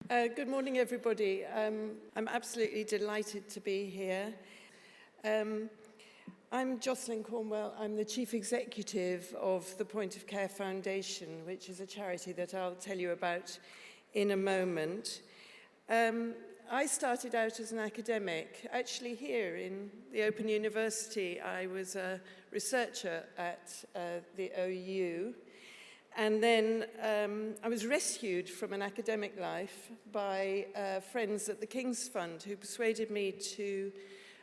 Good morning, everybody. I'm absolutely delighted to be here. I'm Jocelyn Cromwell. I'm the Chief Executive of the Point of Care Foundation, which is a charity that I'll tell you about in a moment. I started out as an academic, actually here in the Open University. I was a researcher at the OU. And then I was rescued from an academic life by friends at the King's Fund who persuaded me to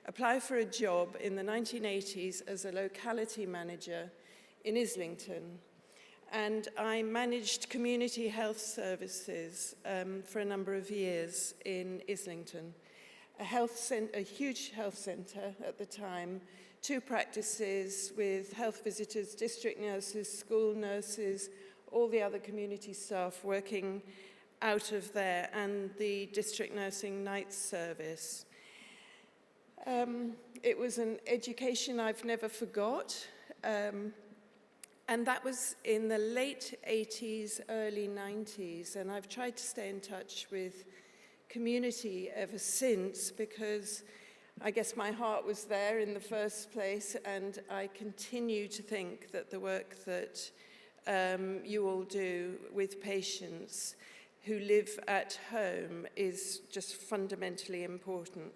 apply for a job in the 1980s as a locality manager in Islington. And I managed community health services for a number of years in Islington. A huge health centre at the time, 2 practices with health visitors, district nurses, school nurses, all the other community staff working out of there, and the district nursing night service. It was an education I've never forgot, and that was in the late 80s, early 90s, and I've tried to stay in touch with community ever since because I guess my heart was there in the first place, and I continue to think that the work that you all do with patients who live at home is just fundamentally important.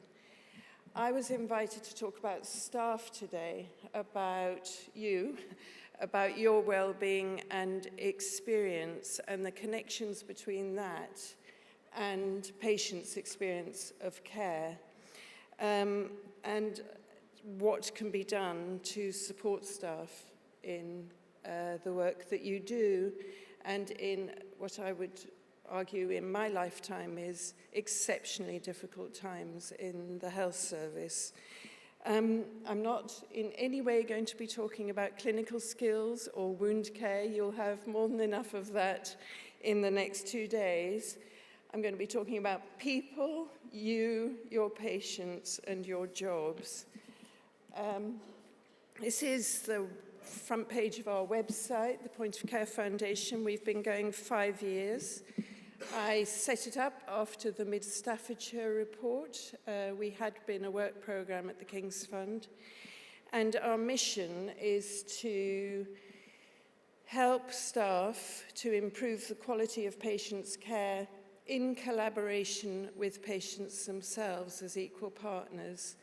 I was invited to talk about staff today, about you, about your well-being and experience and the connections between that and patients' experience of care. And what can be done to support staff in the work that you do, and in what I would argue in my lifetime is exceptionally difficult times in the health service. I'm not in any way going to be talking about clinical skills or wound care. You'll have more than enough of that in the next 2 days. I'm going to be talking about people, you, your patients, and your jobs. This is the front page of our website, the Point of Care Foundation. We've been going 5 years. I set it up after the Mid-Staffordshire report. We had been a work programme at the King's Fund. And our mission is to help staff to improve the quality of patients' care in collaboration with patients themselves as equal partners,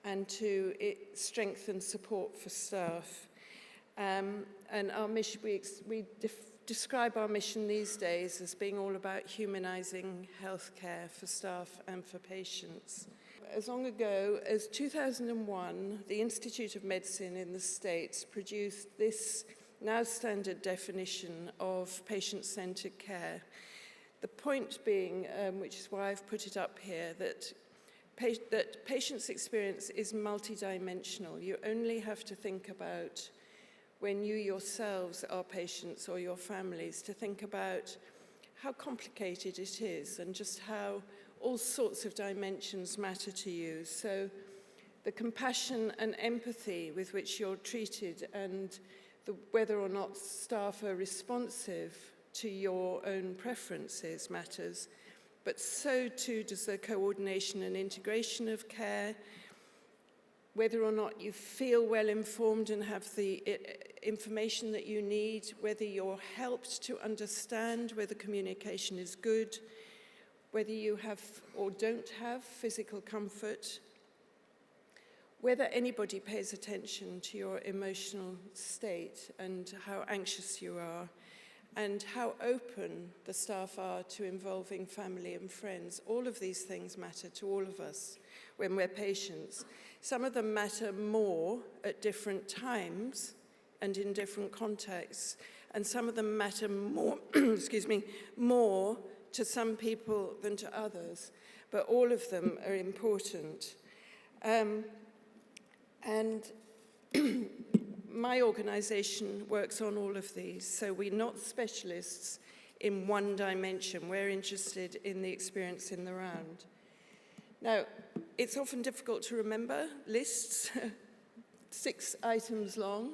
and to strengthen support for staff. And our mission, we describe our mission these days as being all about humanising healthcare for staff and for patients. As long ago as 2001, the Institute of Medicine in the States produced this now standard definition of patient-centred care. The point being, which is why I've put it up here, that patient's experience is multidimensional. You only have to think about, when you yourselves are patients or your families, to think about how complicated it is and just how all sorts of dimensions matter to you. So the compassion and empathy with which you're treated, and whether or not staff are responsive to your own preferences matters, but so too does the coordination and integration of care, whether or not you feel well informed and have the information that you need, whether you're helped to understand whether communication is good, whether you have or don't have physical comfort, whether anybody pays attention to your emotional state and how anxious you are, and how open the staff are to involving family and friends. All of these things matter to all of us when we're patients. Some of them matter more at different times and in different contexts, and some of them matter more, more to some people than to others, but all of them are important. And my organisation works on all of these, so we're not specialists in one dimension. We're interested in the experience in the round. Now, it's often difficult to remember lists, 6 items long,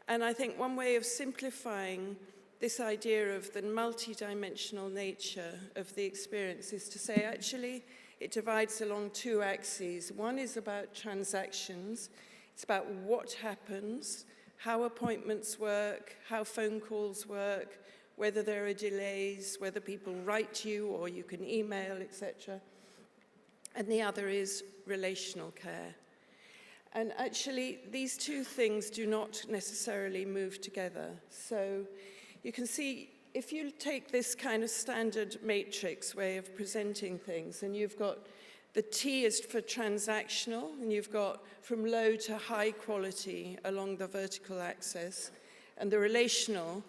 and I think one way of simplifying this idea of the multidimensional nature of the experience is to say, actually, it divides along two axes. One is about transactions. It's about what happens, how appointments work, how phone calls work, whether there are delays, whether people write to you or you can email, etc. And the other is relational care. And actually, these two things do not necessarily move together. So you can see, if you take this kind of standard matrix way of presenting things, and you've got the T is for transactional, and you've got from low to high quality along the vertical axis, and the relational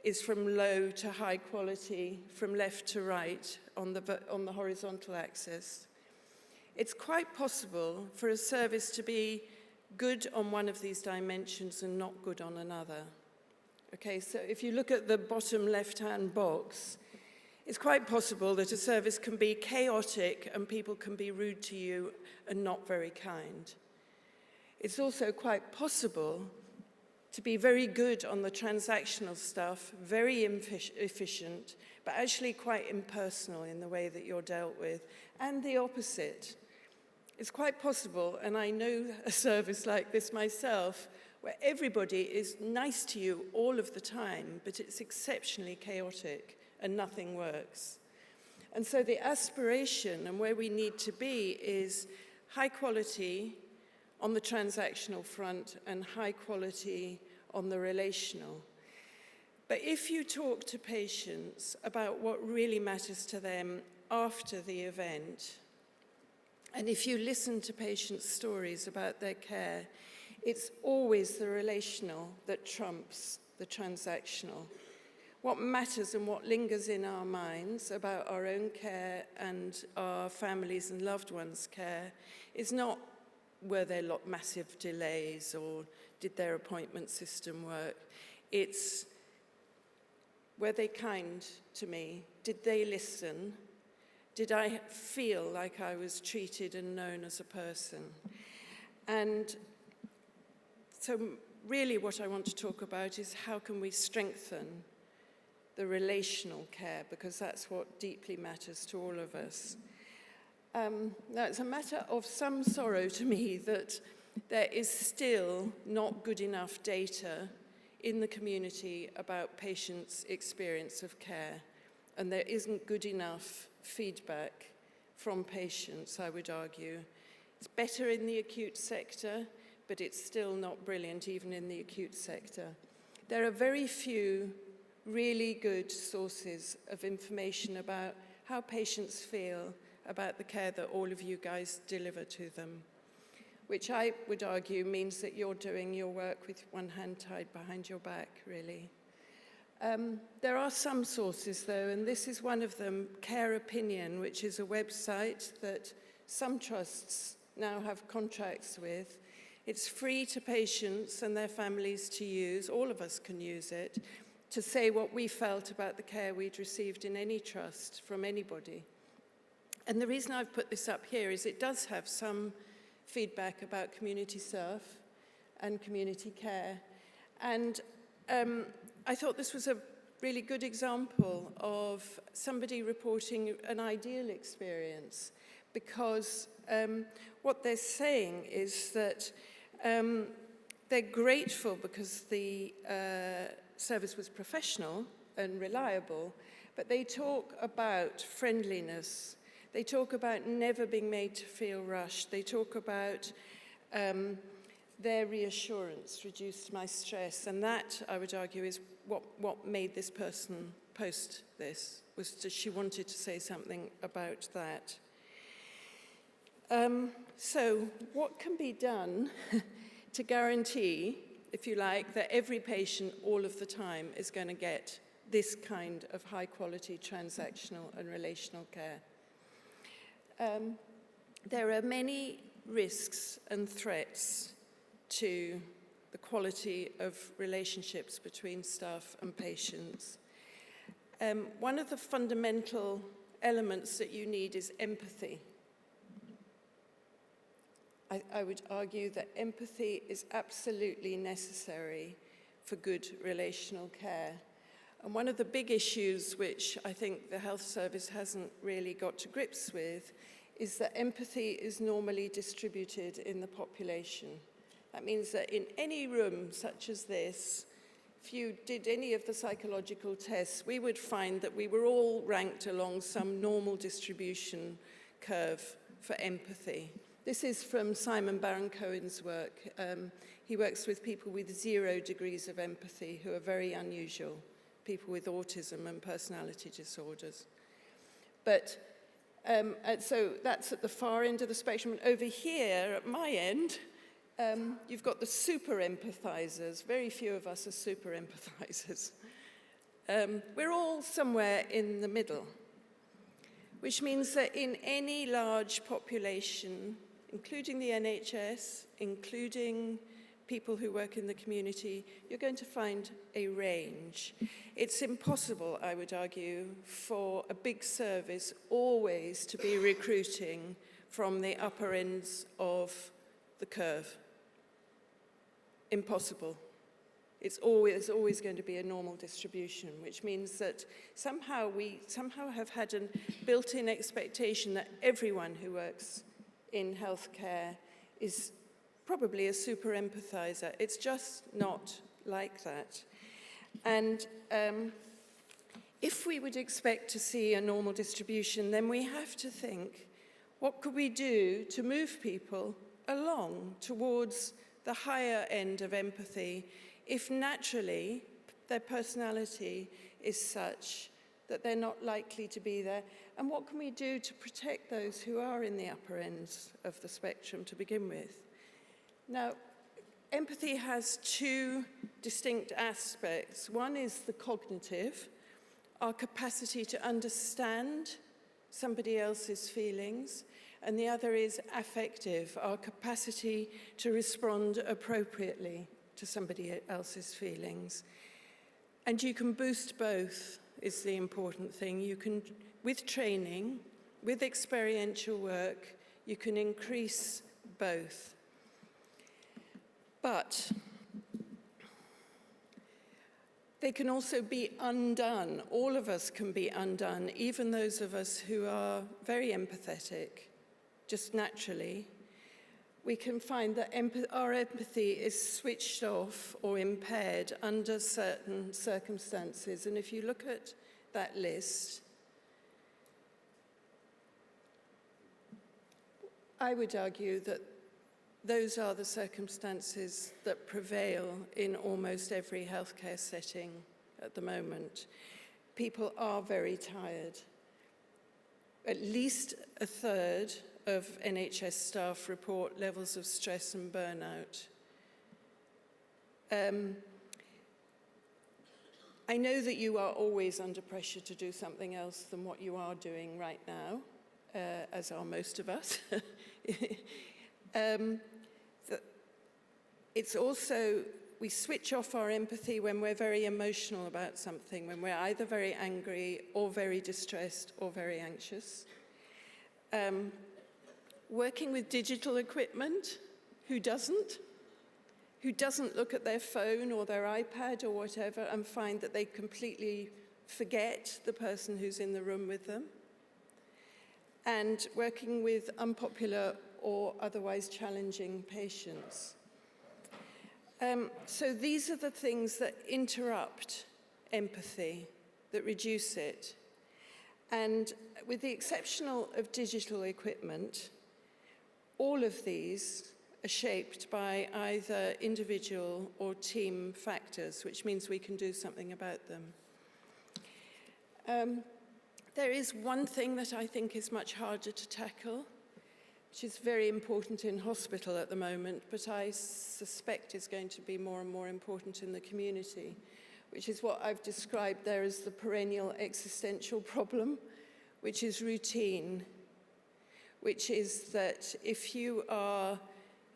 is from low to high quality from left to right on the horizontal axis. It's quite possible for a service to be good on one of these dimensions and not good on another. Okay, so if you look at the bottom left-hand box, it's quite possible that a service can be chaotic and people can be rude to you and not very kind. It's also quite possible to be very good on the transactional stuff, very efficient, but actually quite impersonal in the way that you're dealt with, and the opposite. It's quite possible, and I know a service like this myself, where everybody is nice to you all of the time, but it's exceptionally chaotic and nothing works. And so the aspiration and where we need to be is high quality on the transactional front and high quality on the relational. But if you talk to patients about what really matters to them after the event, and if you listen to patients' stories about their care, it's always the relational that trumps the transactional. What matters and what lingers in our minds about our own care and our families' and loved ones' care is not were there massive delays or did their appointment system work. It's were they kind to me? Did they listen? Did I feel like I was treated and known as a person? And so really what I want to talk about is how can we strengthen the relational care, because that's what deeply matters to all of us. Now, it's a matter of some sorrow to me that there is still not good enough data in the community about patients' experience of care, and there isn't good enough feedback from patients, I would argue. It's better in the acute sector, but it's still not brilliant even in the acute sector. There are very few really good sources of information about how patients feel about the care that all of you guys deliver to them, which I would argue means that you're doing your work with one hand tied behind your back, really. There are some sources, though, and this is one of them, Care Opinion, which is a website that some trusts now have contracts with. It's free to patients and their families to use. All of us can use it to say what we felt about the care we'd received in any trust from anybody. And the reason I've put this up here is it does have some feedback about community serve and community care. And I thought this was a really good example of somebody reporting an ideal experience, because what they're saying is that they're grateful because the service was professional and reliable, but they talk about friendliness. They talk about never being made to feel rushed. They talk about their reassurance reduced my stress, and that, I would argue, is what made this person post this, was that she wanted to say something about that. So what can be done to guarantee, if you like, that every patient all of the time is going to get this kind of high-quality transactional and relational care? There are many risks and threats to the quality of relationships between staff and patients. One of the fundamental elements that you need is empathy. I would argue that empathy is absolutely necessary for good relational care. And one of the big issues which I think the health service hasn't really got to grips with is that empathy is normally distributed in the population. That means that in any room such as this, if you did any of the psychological tests, we would find that we were all ranked along some normal distribution curve for empathy. This is from Simon Baron-Cohen's work. He works with people with 0 degrees of empathy who are very unusual, people with autism and personality disorders. But so that's at the far end of the spectrum. And over here, at my end, you've got the super empathizers. Very few of us are super empathizers. We're all somewhere in the middle, which means that in any large population, including the NHS, including people who work in the community, you're going to find a range. It's impossible, I would argue, for a big service always to be recruiting from the upper ends of the curve. Impossible. It's always going to be a normal distribution, which means that we somehow have had a built-in expectation that everyone who works in healthcare is probably a super empathizer. It's just not like that. And if we would expect to see a normal distribution, then we have to think, what could we do to move people along towards the higher end of empathy if naturally their personality is such that they're not likely to be there? And what can we do to protect those who are in the upper ends of the spectrum to begin with? Now, empathy has 2 distinct aspects. One is the cognitive, our capacity to understand somebody else's feelings, and the other is affective, our capacity to respond appropriately to somebody else's feelings. And you can boost both, is the important thing. You can, with training, with experiential work, you can increase both. But they can also be undone. All of us can be undone, even those of us who are very empathetic, just naturally. We can find that our empathy is switched off or impaired under certain circumstances. And if you look at that list, I would argue that those are the circumstances that prevail in almost every healthcare setting at the moment. People are very tired. At least a third of NHS staff report levels of stress and burnout. I know that you are always under pressure to do something else than what you are doing right now, as are most of us. It's also, we switch off our empathy when we're very emotional about something, when we're either very angry or very distressed or very anxious. Working with digital equipment, who doesn't? Who doesn't look at their phone or their iPad or whatever and find that they completely forget the person who's in the room with them? And working with unpopular or otherwise challenging patients. So these are the things that interrupt empathy, that reduce it. And with the exception of digital equipment, all of these are shaped by either individual or team factors, which means we can do something about them. There is one thing that I think is much harder to tackle, which is very important in hospital at the moment, but I suspect is going to be more and more important in the community, which is what I've described there as the perennial existential problem, which is routine, which is that if you are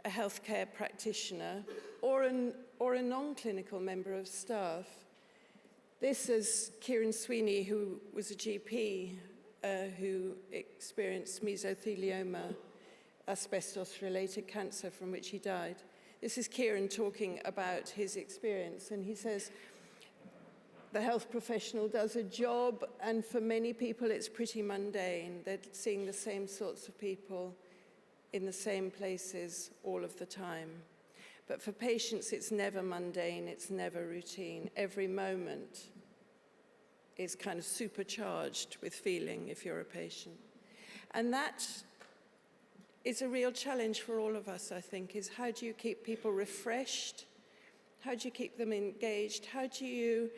a healthcare practitioner or a non-clinical member of staff, this is Kieran Sweeney, who was a GP who experienced mesothelioma, asbestos-related cancer from which he died. This is Kieran talking about his experience, and he says, the health professional does a job, and for many people it's pretty mundane. They're seeing the same sorts of people in the same places all of the time. But for patients, it's never mundane, it's never routine. Every moment is kind of supercharged with feeling if you're a patient. And that is a real challenge for all of us, I think, is how do you keep people refreshed? How do you keep them engaged? How do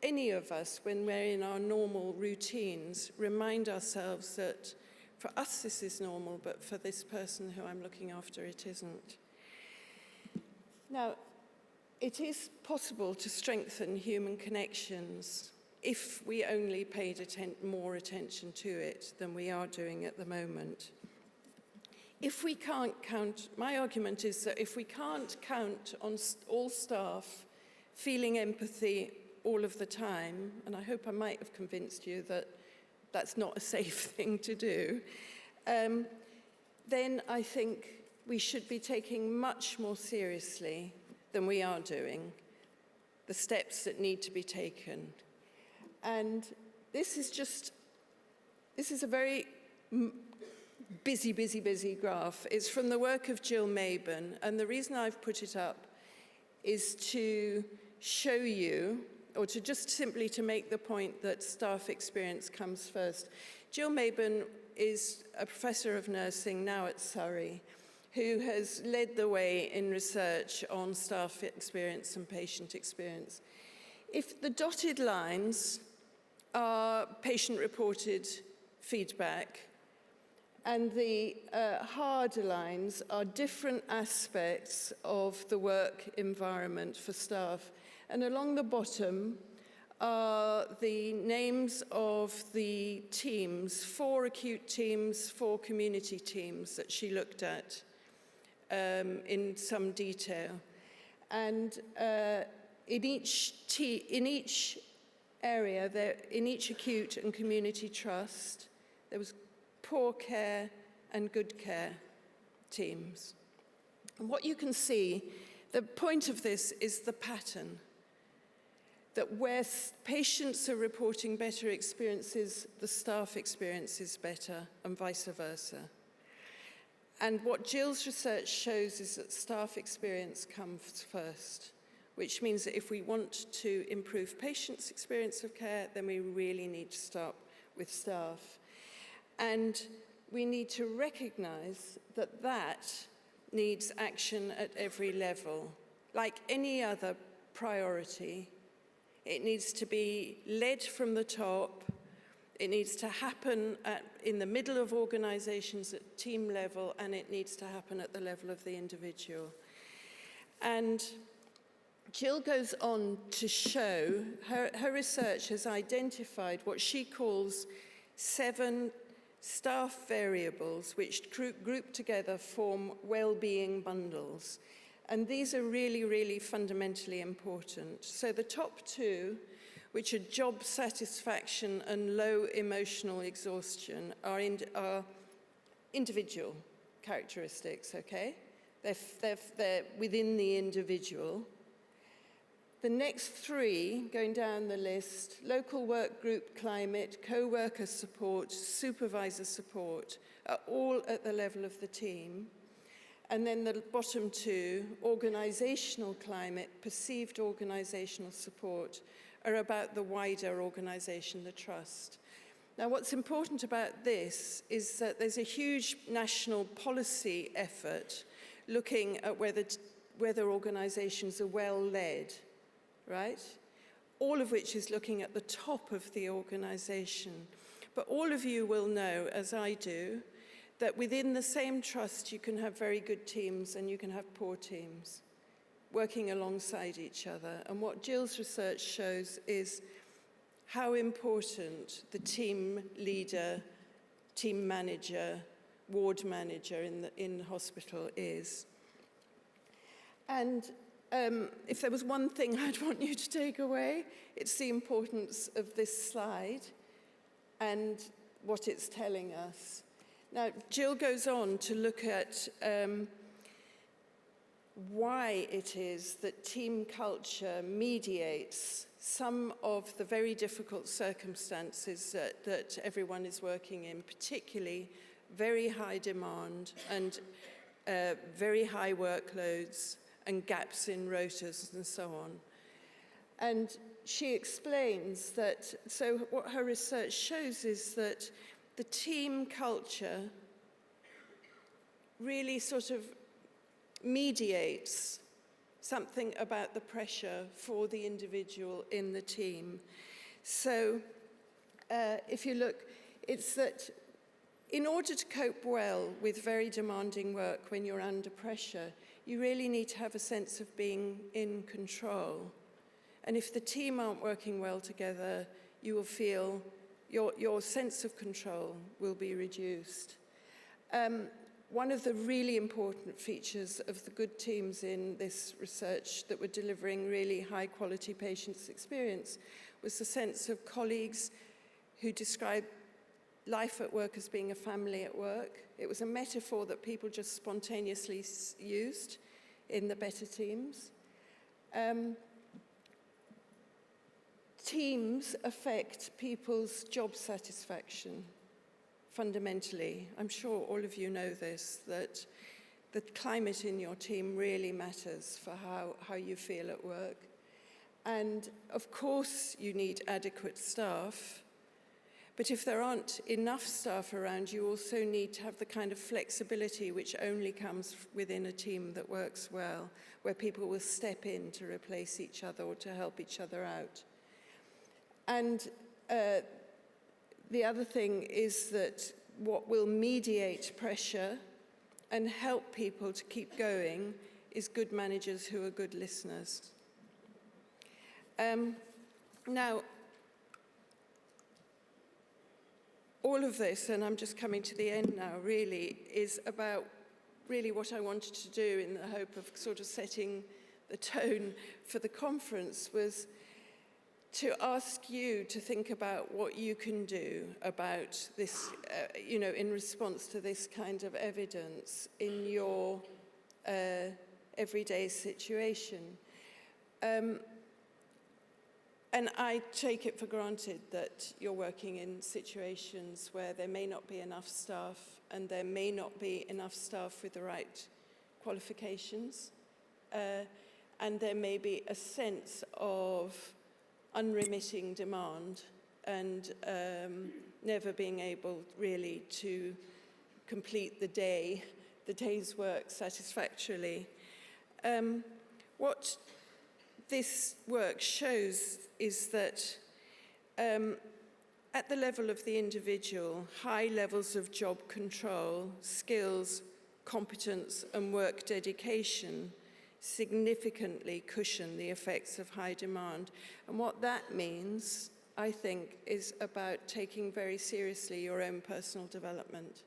any of us, when we're in our normal routines, remind ourselves that for us this is normal, but for this person who I'm looking after, it isn't? Now, it is possible to strengthen human connections if we only paid more attention to it than we are doing at the moment. If we can't count, my argument is that if we can't count on all staff feeling empathy all of the time, and I hope I might have convinced you that that's not a safe thing to do, then I think we should be taking much more seriously than we are doing the steps that need to be taken. And this is a very busy graph. It's from the work of Jill Mabon, and the reason I've put it up is to show you, or to just simply to make the point that staff experience comes first. Jill Mabon is a professor of nursing now at Surrey, who has led the way in research on staff experience and patient experience. If the dotted lines are patient-reported feedback, and the harder lines are different aspects of the work environment for staff. And along the bottom are the names of the teams, 4 acute teams, 4 community teams that she looked at in some detail. And in each area, in each acute and community trust, there was poor care and good care teams. And what you can see, the point of this is the pattern, that where patients are reporting better experiences, the staff experiences better, and vice versa. And what Jill's research shows is that staff experience comes first, which means that if we want to improve patients' experience of care, then we really need to start with staff. And we need to recognize that that needs action at every level. Like any other priority, it needs to be led from the top. It needs to happen in the middle of organizations at team level, and it needs to happen at the level of the individual. And Jill goes on to show, her research has identified what she calls 7 staff variables which group together form well-being bundles. And these are really, really fundamentally important. So the top 2, which are job satisfaction and low emotional exhaustion, are individual characteristics, okay? They're within the individual. The next 3, going down the list, local work group climate, co-worker support, supervisor support, are all at the level of the team. And then the bottom 2, organizational climate, perceived organizational support, are about the wider organization, the trust. Now, what's important about this is that there's a huge national policy effort looking at whether organizations are well led, right? All of which is looking at the top of the organization. But all of you will know, as I do, that within the same trust you can have very good teams and you can have poor teams working alongside each other. And what Jill's research shows is how important the team leader, team manager, ward manager in the hospital is. And if there was one thing I'd want you to take away, it's the importance of this slide and what it's telling us. Now, Jill goes on to look at why it is that team culture mediates some of the very difficult circumstances that everyone is working in, particularly very high demand and very high workloads and gaps in rotas and so on. And she explains that, so what her research shows is that the team culture really sort of mediates something about the pressure for the individual in the team. So if you look, it's that in order to cope well with very demanding work when you're under pressure, you really need to have a sense of being in control. And if the team aren't working well together, you will feel your sense of control will be reduced. One of the really important features of the good teams in this research that were delivering really high-quality patients' experience was the sense of colleagues who described life at work as being a family at work. It was a metaphor that people just spontaneously used in the better teams. Teams affect people's job satisfaction. Fundamentally, I'm sure all of you know this, that the climate in your team really matters for how you feel at work. And of course you need adequate staff, but if there aren't enough staff around, you also need to have the kind of flexibility which only comes within a team that works well, where people will step in to replace each other or to help each other out. And the other thing is that what will mediate pressure and help people to keep going is good managers who are good listeners. Now, all of this, and I'm just coming to the end now, really, is about really what I wanted to do in the hope of sort of setting the tone for the conference was to ask you to think about what you can do about this, in response to this kind of evidence in your everyday situation. And I take it for granted that you're working in situations where there may not be enough staff and there may not be enough staff with the right qualifications. And there may be a sense of unremitting demand and never being able really to complete the day's work satisfactorily. What this work shows is that at the level of the individual, high levels of job control, skills, competence, and work dedication significantly cushion the effects of high demand. And what that means, I think, is about taking very seriously your own personal development.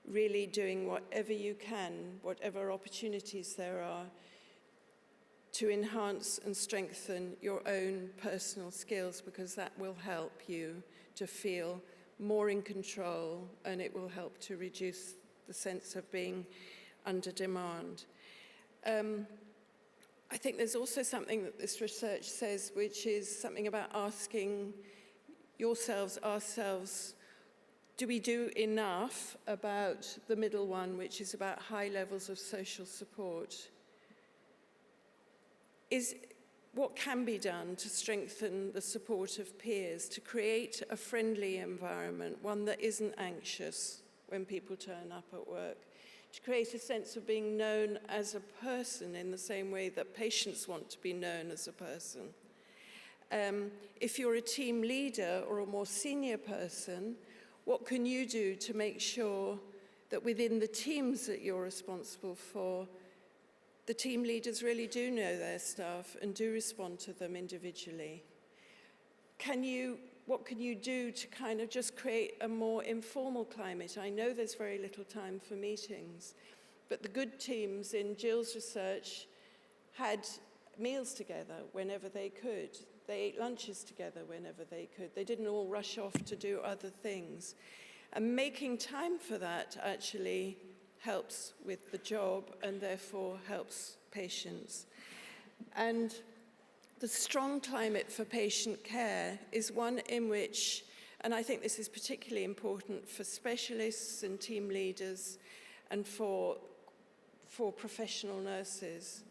Really doing whatever you can, whatever opportunities there are, to enhance and strengthen your own personal skills, because that will help you to feel more in control and it will help to reduce the sense of being under demand. I think there's also something that this research says, which is something about asking ourselves, do we do enough about the middle one, which is about high levels of social support? Is what can be done to strengthen the support of peers, to create a friendly environment, one that isn't anxious when people turn up at work, to create a sense of being known as a person in the same way that patients want to be known as a person. If you're a team leader or a more senior person, what can you do to make sure that within the teams that you're responsible for, the team leaders really do know their staff and do respond to them individually? What can you do to kind of just create a more informal climate? I know there's very little time for meetings, but the good teams in Jill's research had meals together whenever they could. They ate lunches together whenever they could. They didn't all rush off to do other things. And making time for that actually helps with the job and therefore helps patients. And the strong climate for patient care is one in which, and I think this is particularly important for specialists and team leaders and for professional nurses,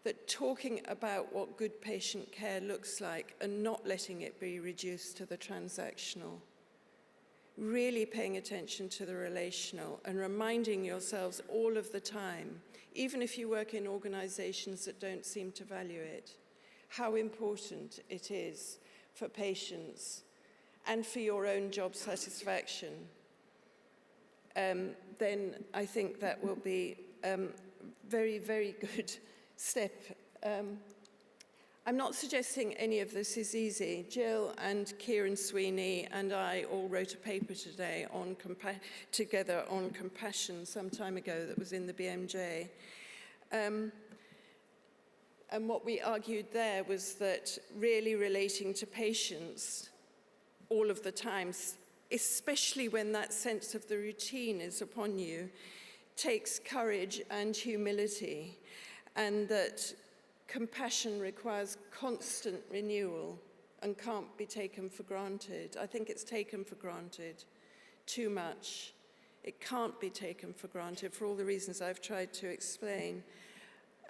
that talking about what good patient care looks like and not letting it be reduced to the transactional, really paying attention to the relational and reminding yourselves all of the time, even if you work in organizations that don't seem to value it, how important it is for patients and for your own job satisfaction, then I think that will be very, very good step. I'm not suggesting any of this is easy. Jill and Kieran Sweeney and I all wrote a paper today together on compassion some time ago that was in the BMJ. And what we argued there was that really relating to patients all of the time, especially when that sense of the routine is upon you, takes courage and humility, and that compassion requires constant renewal and can't be taken for granted. I think it's taken for granted too much. It can't be taken for granted for all the reasons I've tried to explain.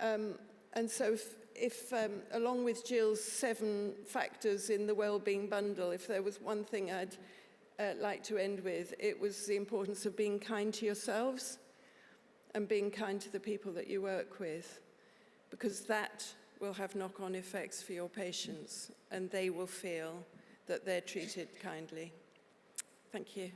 And so if along with Jill's 7 factors in the wellbeing bundle, if there was one thing I'd like to end with, it was the importance of being kind to yourselves and being kind to the people that you work with, because that will have knock-on effects for your patients and they will feel that they're treated kindly. Thank you.